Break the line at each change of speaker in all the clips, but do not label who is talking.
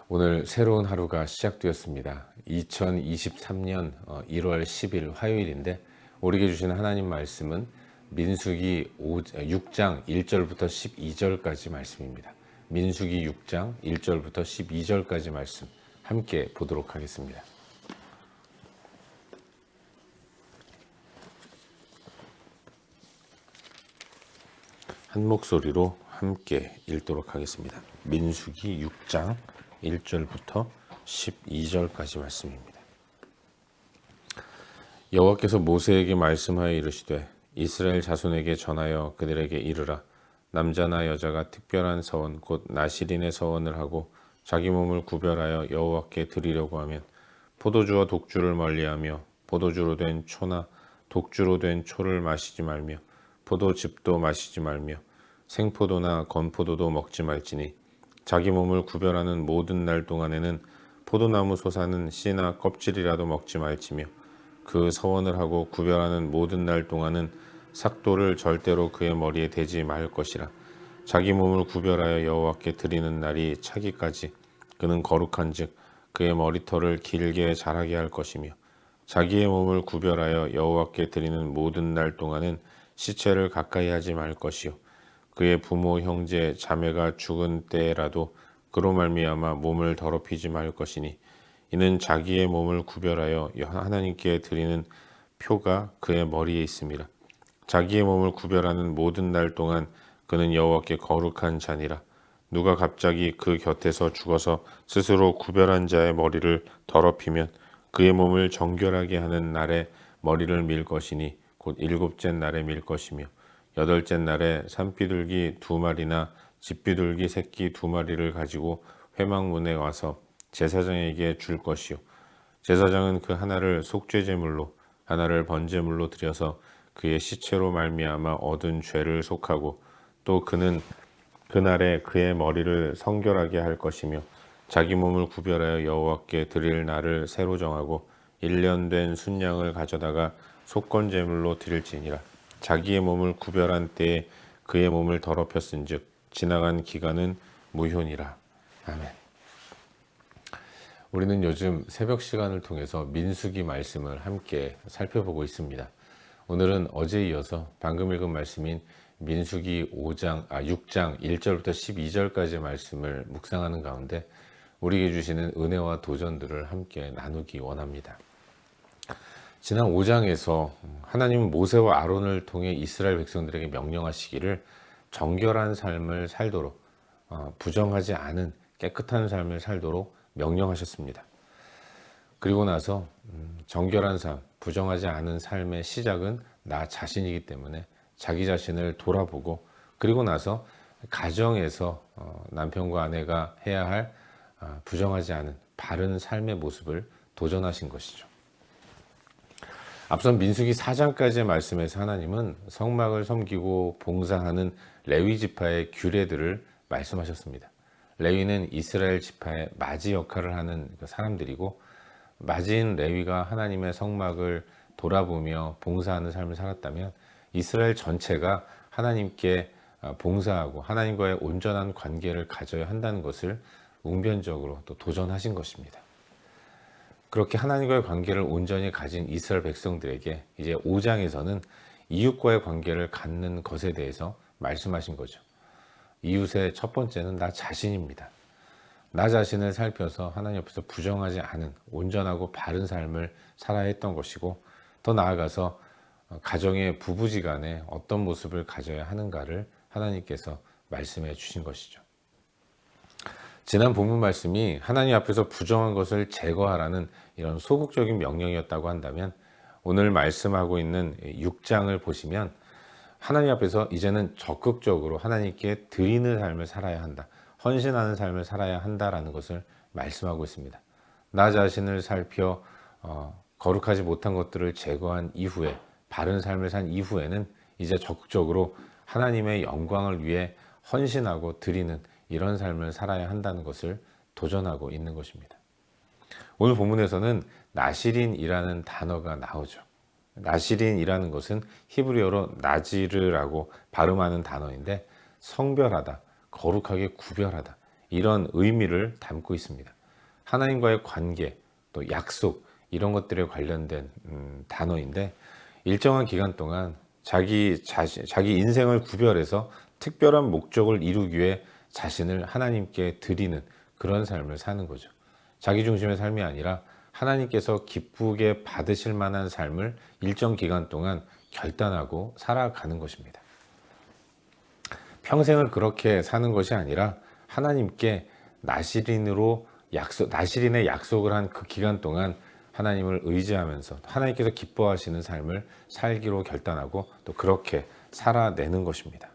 오늘 새로운 하루가 시작되었습니다. 2023년 1월 10일 화요일인데 우리에게 주시는 하나님 말씀은 민수기 6장 1절부터 12절까지 말씀입니다. 민수기 6장 1절부터 12절까지 말씀 함께 보도록 하겠습니다. 한 목소리로 함께 읽도록 하겠습니다. 민수기 6장 1절부터 12절까지 말씀입니다. 여호와께서 모세에게 말씀하여 이르시되 이스라엘 자손에게 전하여 그들에게 이르라. 남자나 여자가 특별한 서원 곧 나실인의 서원을 하고 자기 몸을 구별하여 여호와께 드리려고 하면 포도주와 독주를 멀리하며 포도주로 된 초나 독주로 된 초를 마시지 말며 포도즙도 마시지 말며 생포도나 건포도도 먹지 말지니 자기 몸을 구별하는 모든 날 동안에는 포도나무 솟아는 씨나 껍질이라도 먹지 말지며 그 서원을 하고 구별하는 모든 날 동안은 삭도를 절대로 그의 머리에 대지 말 것이라. 자기 몸을 구별하여 여호와께 드리는 날이 차기까지 그는 거룩한즉 그의 머리털을 길게 자라게 할 것이며 자기의 몸을 구별하여 여호와께 드리는 모든 날 동안은 시체를 가까이 하지 말 것이요 그의 부모 형제 자매가 죽은 때라도 그로 말미암아 몸을 더럽히지 말 것이니 이는 자기의 몸을 구별하여 하나님께 드리는 표가 그의 머리에 있음이라. 자기의 몸을 구별하는 모든 날 동안 그는 여호와께 거룩한 자니라. 누가 갑자기 그 곁에서 죽어서 스스로 구별한 자의 머리를 더럽히면 그의 몸을 정결하게 하는 날에 머리를 밀 것이니 곧 일곱째 날에 밀 것이며 여덟째 날에 산비둘기 2마리나 집비둘기 새끼 2마리를 가지고 회막문에 와서 제사장에게 줄 것이요 제사장은 그 하나를 속죄제물로 하나를 번제물로 드려서 그의 시체로 말미암아 얻은 죄를 속하고 또 그는 그날에 그의 머리를 성결하게 할 것이며 자기 몸을 구별하여 여호와께 드릴 날을 새로 정하고 1년 된 순양을 가져다가 속건제물로 드릴지니라. 자기의 몸을 구별한 때에 그의 몸을 더럽혔은즉 지나간 기간은 무효니라. 아멘. 우리는 요즘 새벽 시간을 통해서 민수기 말씀을 함께 살펴보고 있습니다. 오늘은 어제에 이어서 방금 읽은 말씀인 민수기 6장 1절부터 12절까지의 말씀을 묵상하는 가운데 우리에게 주시는 은혜와 도전들을 함께 나누기 원합니다. 지난 5장에서 하나님은 모세와 아론을 통해 이스라엘 백성들에게 명령하시기를 정결한 삶을 살도록 부정하지 않은 깨끗한 삶을 살도록 명령하셨습니다. 그리고 나서 정결한 삶, 부정하지 않은 삶의 시작은 나 자신이기 때문에 자기 자신을 돌아보고 그리고 나서 가정에서 남편과 아내가 해야 할 부정하지 않은 바른 삶의 모습을 도전하신 것이죠. 앞선 민수기 4장까지의 말씀에서 하나님은 성막을 섬기고 봉사하는 레위 지파의 규례들을 말씀하셨습니다. 레위는 이스라엘 지파의 맞이 역할을 하는 사람들이고 맞이인 레위가 하나님의 성막을 돌아보며 봉사하는 삶을 살았다면 이스라엘 전체가 하나님께 봉사하고 하나님과의 온전한 관계를 가져야 한다는 것을 웅변적으로 또 도전하신 것입니다. 그렇게 하나님과의 관계를 온전히 가진 이스라엘 백성들에게 이제 5장에서는 이웃과의 관계를 갖는 것에 대해서 말씀하신 거죠. 이웃의 첫 번째는 나 자신입니다. 나 자신을 살펴서 하나님 앞에서 부정하지 않은 온전하고 바른 삶을 살아야 했던 것이고 더 나아가서 가정의 부부지간에 어떤 모습을 가져야 하는가를 하나님께서 말씀해 주신 것이죠. 지난 본문 말씀이 하나님 앞에서 부정한 것을 제거하라는 이런 소극적인 명령이었다고 한다면 오늘 말씀하고 있는 6장을 보시면 하나님 앞에서 이제는 적극적으로 하나님께 드리는 삶을 살아야 한다. 헌신하는 삶을 살아야 한다라는 것을 말씀하고 있습니다. 나 자신을 살펴 거룩하지 못한 것들을 제거한 이후에 바른 삶을 산 이후에는 이제 적극적으로 하나님의 영광을 위해 헌신하고 드리는 이런 삶을 살아야 한다는 것을 도전하고 있는 것입니다. 오늘 본문에서는 나실인이라는 단어가 나오죠. 나실인이라는 것은 히브리어로 나지르라고 발음하는 단어인데 성별하다, 거룩하게 구별하다 이런 의미를 담고 있습니다. 하나님과의 관계, 또 약속 이런 것들에 관련된 단어인데 일정한 기간 동안 자기 인생을 구별해서 특별한 목적을 이루기 위해 자신을 하나님께 드리는 그런 삶을 사는 거죠. 자기 중심의 삶이 아니라 하나님께서 기쁘게 받으실 만한 삶을 일정 기간 동안 결단하고 살아가는 것입니다. 평생을 그렇게 사는 것이 아니라 하나님께 나시린의 약속을 한 그 기간 동안 하나님을 의지하면서 하나님께서 기뻐하시는 삶을 살기로 결단하고 또 그렇게 살아내는 것입니다.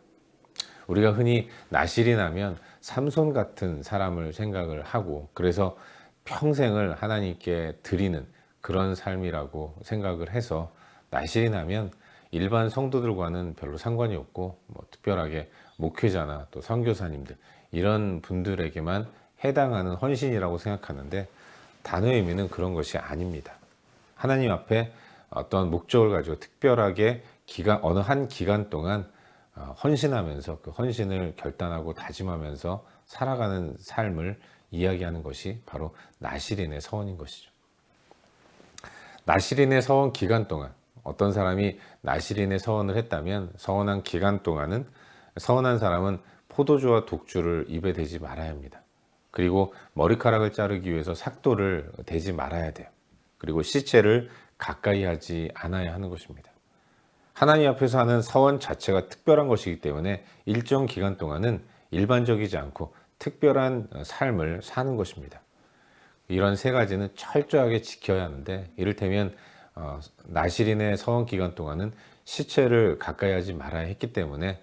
우리가 흔히 나시린하면 삼손 같은 사람을 생각을 하고 그래서 평생을 하나님께 드리는 그런 삶이라고 생각을 해서 나시린하면 일반 성도들과는 별로 상관이 없고 특별하게 목회자나 또 선교사님들 이런 분들에게만 해당하는 헌신이라고 생각하는데 단어의 의미는 그런 것이 아닙니다. 하나님 앞에 어떤 목적을 가지고 특별하게 어느 한 기간 동안 헌신하면서 그 헌신을 결단하고 다짐하면서 살아가는 삶을 이야기하는 것이 바로 나시린의 서원인 것이죠. 나시린의 서원 기간 동안 어떤 사람이 나시린의 서원을 했다면 서원한 기간 동안은 서원한 사람은 포도주와 독주를 입에 대지 말아야 합니다. 그리고 머리카락을 자르기 위해서 삭도를 대지 말아야 돼요. 그리고 시체를 가까이 하지 않아야 하는 것입니다. 하나님 앞에서 하는 서원 자체가 특별한 것이기 때문에 일정 기간 동안은 일반적이지 않고 특별한 삶을 사는 것입니다. 이런 세 가지는 철저하게 지켜야 하는데 이를테면 나시린의 서원 기간 동안은 시체를 가까이 하지 말아야 했기 때문에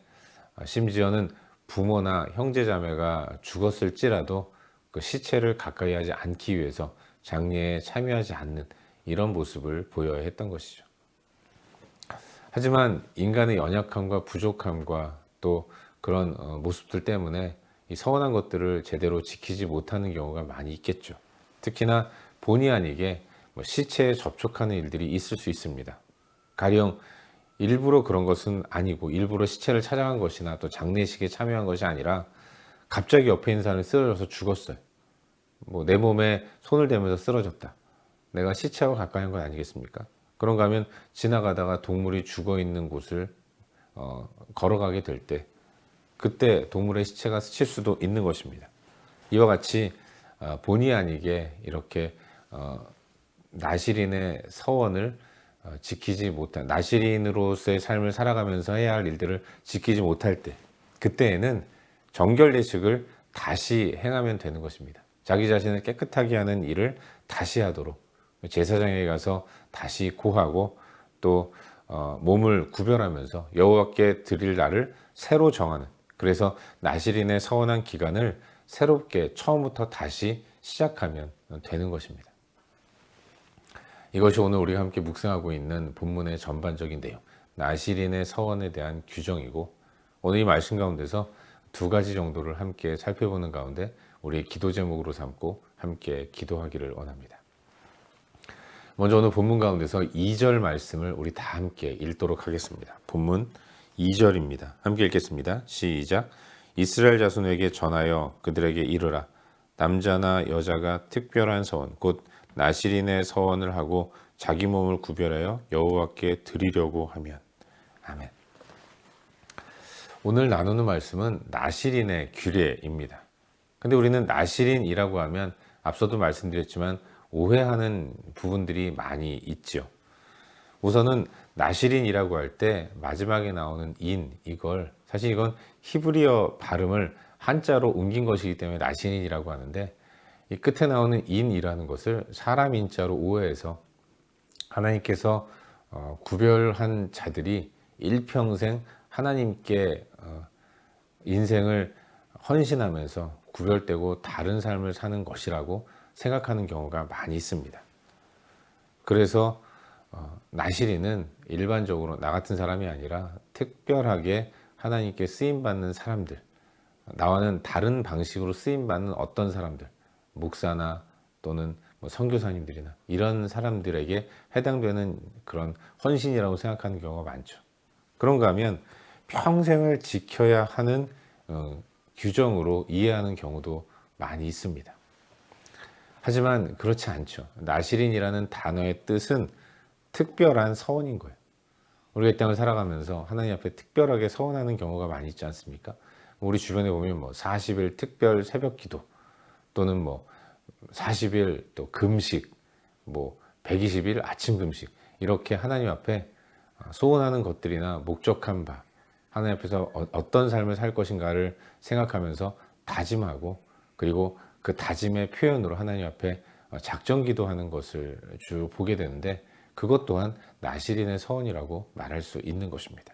심지어는 부모나 형제자매가 죽었을지라도 그 시체를 가까이 하지 않기 위해서 장례에 참여하지 않는 이런 모습을 보여야 했던 것이죠. 하지만 인간의 연약함과 부족함과 또 그런 모습들 때문에 이 서원한 것들을 제대로 지키지 못하는 경우가 많이 있겠죠. 특히나 본의 아니게 시체에 접촉하는 일들이 있을 수 있습니다. 가령 일부러 그런 것은 아니고 일부러 시체를 찾아간 것이나 또 장례식에 참여한 것이 아니라 갑자기 옆에 있는 사람이 쓰러져서 죽었어요. 내 몸에 손을 대면서 쓰러졌다. 내가 시체하고 가까이 한 건 아니겠습니까? 그런가 하면 지나가다가 동물이 죽어 있는 곳을 걸어가게 될 때 그때 동물의 시체가 스칠 수도 있는 것입니다. 이와 같이 본의 아니게 이렇게 나시린의 서원을 지키지 못한 나시린으로서의 삶을 살아가면서 해야 할 일들을 지키지 못할 때 그때에는 정결례식을 다시 행하면 되는 것입니다. 자기 자신을 깨끗하게 하는 일을 다시 하도록 제사장에 가서 다시 고하고 또 몸을 구별하면서 여호와께 드릴 날을 새로 정하는 그래서 나시린의 서원한 기간을 새롭게 처음부터 다시 시작하면 되는 것입니다. 이것이 오늘 우리가 함께 묵상하고 있는 본문의 전반적인 내용 나시린의 서원에 대한 규정이고 오늘 이 말씀 가운데서 두 가지 정도를 함께 살펴보는 가운데 우리의 기도 제목으로 삼고 함께 기도하기를 원합니다. 먼저 오늘 본문 가운데서 2절 말씀을 우리 다 함께 읽도록 하겠습니다. 본문 2절입니다. 함께 읽겠습니다. 시작. 이스라엘 자손에게 전하여 그들에게 이르라. 남자나 여자가 특별한 서원 곧 나시린의 서원을 하고 자기 몸을 구별하여 여호와께 드리려고 하면. 아멘. 오늘 나누는 말씀은 나시린의 규례입니다. 근데 우리는 나시린이라고 하면 앞서도 말씀드렸지만 오해하는 부분들이 많이 있죠. 우선은 나시린이라고 할 때 마지막에 나오는 사실 이건 히브리어 발음을 한자로 옮긴 것이기 때문에 나시린이라고 하는데 이 끝에 나오는 인이라는 것을 사람 인자로 오해해서 하나님께서 구별한 자들이 일평생 하나님께 인생을 헌신하면서 구별되고 다른 삶을 사는 것이라고 생각하는 경우가 많이 있습니다. 그래서 나시린은 일반적으로 나 같은 사람이 아니라 특별하게 하나님께 쓰임받는 사람들, 나와는 다른 방식으로 쓰임받는 어떤 사람들, 목사나 또는 선교사님들이나 이런 사람들에게 해당되는 그런 헌신이라고 생각하는 경우가 많죠. 그런가 하면 평생을 지켜야 하는 규정으로 이해하는 경우도 많이 있습니다. 하지만 그렇지 않죠. 나실인이라는 단어의 뜻은 특별한 서원인 거예요. 우리가 이 땅을 살아가면서 하나님 앞에 특별하게 서원하는 경우가 많이 있지 않습니까? 우리 주변에 보면 뭐 40일 특별 새벽 기도 또는 뭐 40일 또 금식, 뭐 120일 아침 금식, 이렇게 하나님 앞에 소원하는 것들이나 목적한 바, 하나님 앞에서 어떤 삶을 살 것인가를 생각하면서 다짐하고, 그리고 그 다짐의 표현으로 하나님 앞에 작정 기도하는 것을 주로 보게 되는데, 그것 또한 나실인의 서원이라고 말할 수 있는 것입니다.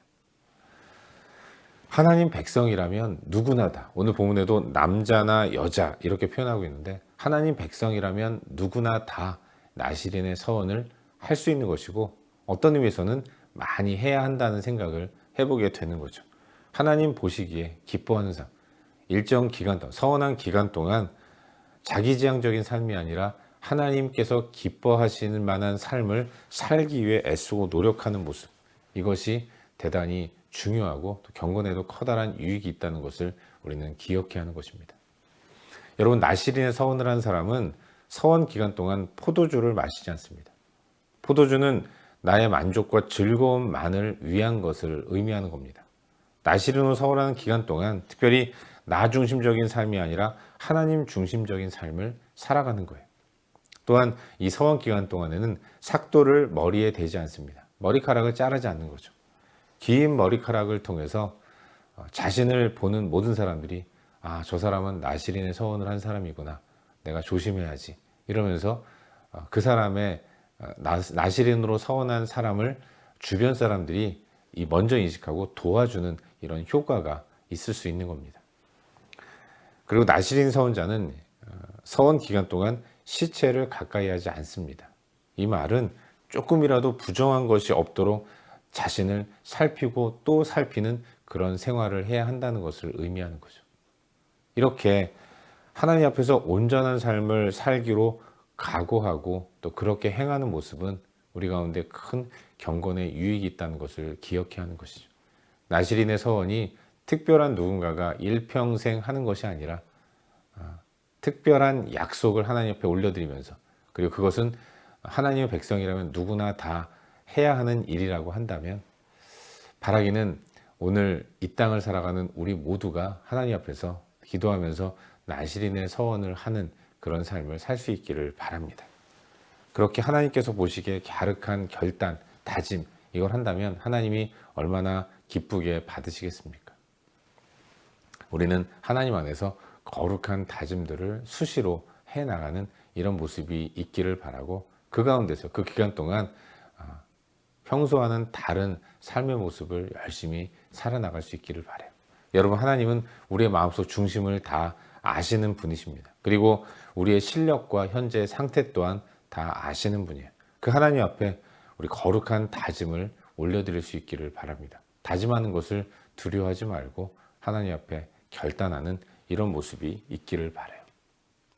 하나님 백성이라면 누구나 다, 오늘 본문에도 남자나 여자 이렇게 표현하고 있는데, 하나님 백성이라면 누구나 다 나실인의 서원을 할 수 있는 것이고, 어떤 의미에서는 많이 해야 한다는 생각을 해보게 되는 거죠. 하나님 보시기에 기뻐하는 삶, 일정 기간 동안, 서원한 기간 동안 자기지향적인 삶이 아니라 하나님께서 기뻐하시는 만한 삶을 살기 위해 애쓰고 노력하는 모습, 이것이 대단히 중요하고 또 경건에도 커다란 유익이 있다는 것을 우리는 기억해야 하는 것입니다. 여러분, 나실인의 서원을 한 사람은 서원 기간 동안 포도주를 마시지 않습니다. 포도주는 나의 만족과 즐거움만을 위한 것을 의미하는 겁니다. 나실인으로 서원하는 기간 동안 특별히 나 중심적인 삶이 아니라 하나님 중심적인 삶을 살아가는 거예요. 또한 이 서원 기간 동안에는 삭도를 머리에 대지 않습니다. 머리카락을 자르지 않는 거죠. 긴 머리카락을 통해서 자신을 보는 모든 사람들이, 아, 저 사람은 나실인의 서원을 한 사람이구나, 내가 조심해야지, 이러면서 그 사람의 나실인으로 서원한 사람을 주변 사람들이 먼저 인식하고 도와주는 이런 효과가 있을 수 있는 겁니다. 그리고 나실인 서원자는 서원 기간 동안 시체를 가까이 하지 않습니다. 이 말은 조금이라도 부정한 것이 없도록 자신을 살피고 또 살피는 그런 생활을 해야 한다는 것을 의미하는 거죠. 이렇게 하나님 앞에서 온전한 삶을 살기로 각오하고 또 그렇게 행하는 모습은 우리 가운데 큰 경건의 유익이 있다는 것을 기억해야 하는 것이죠. 나실인의 서원이 특별한 누군가가 일평생 하는 것이 아니라 특별한 약속을 하나님 앞에 올려드리면서, 그리고 그것은 하나님의 백성이라면 누구나 다 해야 하는 일이라고 한다면, 바라기는 오늘 이 땅을 살아가는 우리 모두가 하나님 앞에서 기도하면서 나실인의 서원을 하는 그런 삶을 살 수 있기를 바랍니다. 그렇게 하나님께서 보시기에 갸륵한 결단, 다짐, 이걸 한다면 하나님이 얼마나 기쁘게 받으시겠습니까? 우리는 하나님 안에서 거룩한 다짐들을 수시로 해나가는 이런 모습이 있기를 바라고, 그 가운데서 그 기간 동안 평소와는 다른 삶의 모습을 열심히 살아나갈 수 있기를 바라요. 여러분, 하나님은 우리의 마음속 중심을 다 아시는 분이십니다. 그리고 우리의 실력과 현재의 상태 또한 다 아시는 분이에요. 그 하나님 앞에 우리 거룩한 다짐을 올려드릴 수 있기를 바랍니다. 다짐하는 것을 두려워하지 말고 하나님 앞에 결단하는 이런 모습이 있기를 바라요.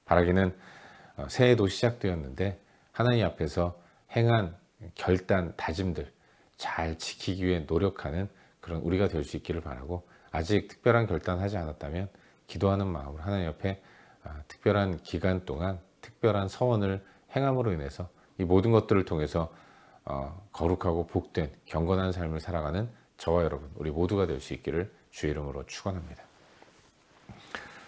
바라기는 새해도 시작되었는데 하나님 앞에서 행한 결단, 다짐들 잘 지키기 위해 노력하는 그런 우리가 될 수 있기를 바라고, 아직 특별한 결단하지 않았다면 기도하는 마음으로 하나님 앞에 특별한 기간 동안 특별한 서원을 행함으로 인해서 이 모든 것들을 통해서 거룩하고 복된 경건한 삶을 살아가는 저와 여러분, 우리 모두가 될 수 있기를 주의 이름으로 축원합니다.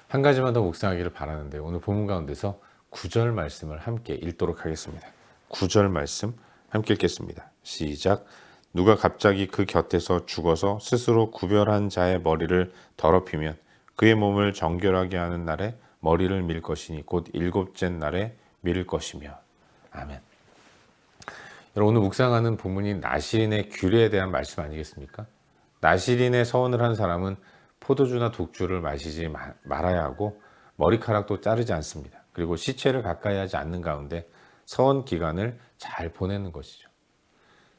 한 가지만 더 묵상하기를 바라는데, 오늘 본문 가운데서 9절 말씀을 함께 읽도록 하겠습니다. 9절 말씀 함께 읽겠습니다. 시작. 누가 갑자기 그 곁에서 죽어서 스스로 구별한 자의 머리를 더럽히면 그의 몸을 정결하게 하는 날에 머리를 밀 것이니 곧 일곱째 날에 밀 것이며. 아멘. 여러분, 오늘 묵상하는 본문이 나실인의 규례에 대한 말씀 아니겠습니까? 나실인의 서원을 한 사람은 포도주나 독주를 마시지 말아야 하고 머리카락도 자르지 않습니다. 그리고 시체를 가까이 하지 않는 가운데 서원 기간을 잘 보내는 것이죠.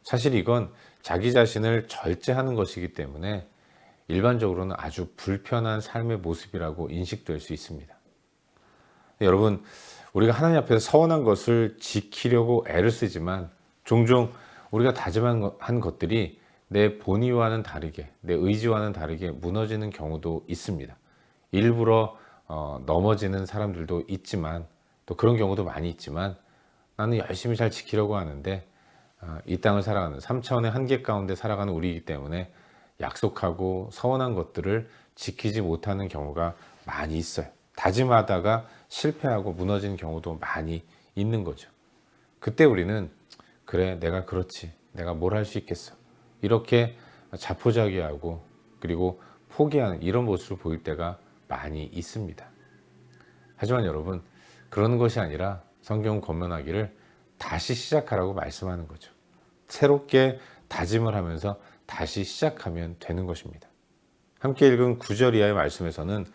사실 이건 자기 자신을 절제하는 것이기 때문에 일반적으로는 아주 불편한 삶의 모습이라고 인식될 수 있습니다. 여러분, 우리가 하나님 앞에서 서원한 것을 지키려고 애를 쓰지만 종종 우리가 다짐한 것들이 내 본의와는 다르게, 내 의지와는 다르게 무너지는 경우도 있습니다. 일부러 넘어지는 사람들도 있지만 또 그런 경우도 많이 있지만 나는 열심히 잘 지키려고 하는데 이 땅을 살아가는 3차원의 한계 가운데 살아가는 우리이기 때문에 약속하고 서원한 것들을 지키지 못하는 경우가 많이 있어요. 다짐하다가 실패하고 무너지는 경우도 많이 있는 거죠. 그때 우리는 그래, 내가 그렇지, 내가 뭘 할 수 있겠어, 이렇게 자포자기하고 그리고 포기하는 이런 모습을 보일 때가 많이 있습니다. 하지만 여러분, 그러는 것이 아니라 성경 권면하기를 다시 시작하라고 말씀하는 거죠. 새롭게 다짐을 하면서 다시 시작하면 되는 것입니다. 함께 읽은 9절 이하의 말씀에서는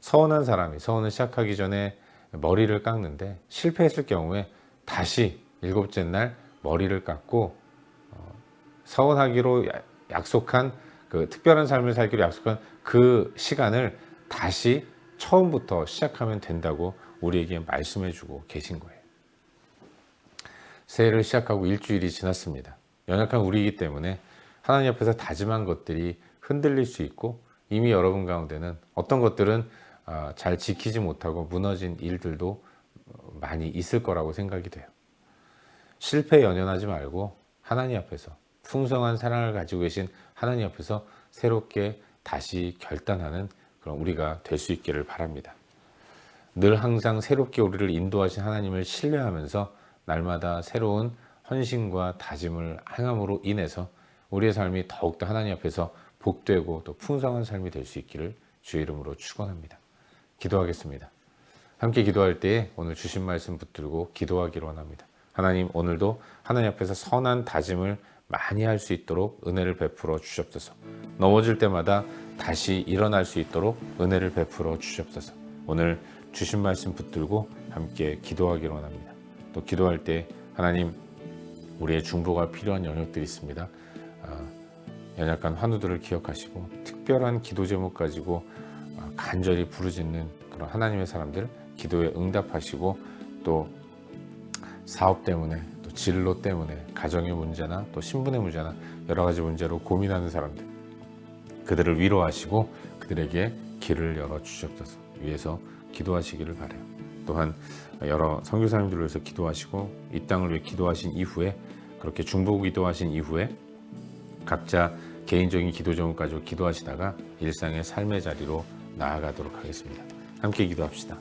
서원한 사람이 서원을 시작하기 전에 머리를 깎는데 실패했을 경우에 다시 일곱째 날 머리를 깎고 서원하기로 약속한 그 특별한 삶을 살기로 약속한 그 시간을 다시 처음부터 시작하면 된다고 우리에게 말씀해 주고 계신 거예요. 새해를 시작하고 일주일이 지났습니다. 연약한 우리이기 때문에 하나님 앞에서 다짐한 것들이 흔들릴 수 있고 이미 여러분 가운데는 어떤 것들은 잘 지키지 못하고 무너진 일들도 많이 있을 거라고 생각이 돼요. 실패에 연연하지 말고 하나님 앞에서 풍성한 사랑을 가지고 계신 하나님 앞에서 새롭게 다시 결단하는 그런 우리가 될 수 있기를 바랍니다. 늘 항상 새롭게 우리를 인도하신 하나님을 신뢰하면서 날마다 새로운 헌신과 다짐을 행함으로 인해서 우리의 삶이 더욱더 하나님 앞에서 복되고 또 풍성한 삶이 될 수 있기를 주의 이름으로 축원합니다. 기도하겠습니다. 함께 기도할 때에 오늘 주신 말씀 붙들고 기도하기로 원합니다. 하나님, 오늘도 하나님 앞에서 선한 다짐을 많이 할 수 있도록 은혜를 베풀어 주시옵소서. 넘어질 때마다 다시 일어날 수 있도록 은혜를 베풀어 주시옵소서. 오늘 주신 말씀 붙들고 함께 기도하기로 원합니다. 또 기도할 때 하나님, 우리의 중보가 필요한 영역들이 있습니다. 연약한 환우들을 기억하시고 특별한 기도 제목 가지고 간절히 부르짖는 그런 하나님의 사람들 기도에 응답하시고 또 사업 때문에 또 진로 때문에 가정의 문제나 또 신분의 문제나 여러 가지 문제로 고민하는 사람들, 그들을 위로하시고 그들에게 길을 열어 주시옵소서. 위해서 기도하시기를 바라요. 또한 여러 선교사님들을 위해서 기도하시고 이 땅을 위해 기도하신 이후에, 그렇게 중보 기도하신 이후에 각자 개인적인 기도 제목 가지고 기도하시다가 일상의 삶의 자리로 나아가도록 하겠습니다. 함께 기도합시다.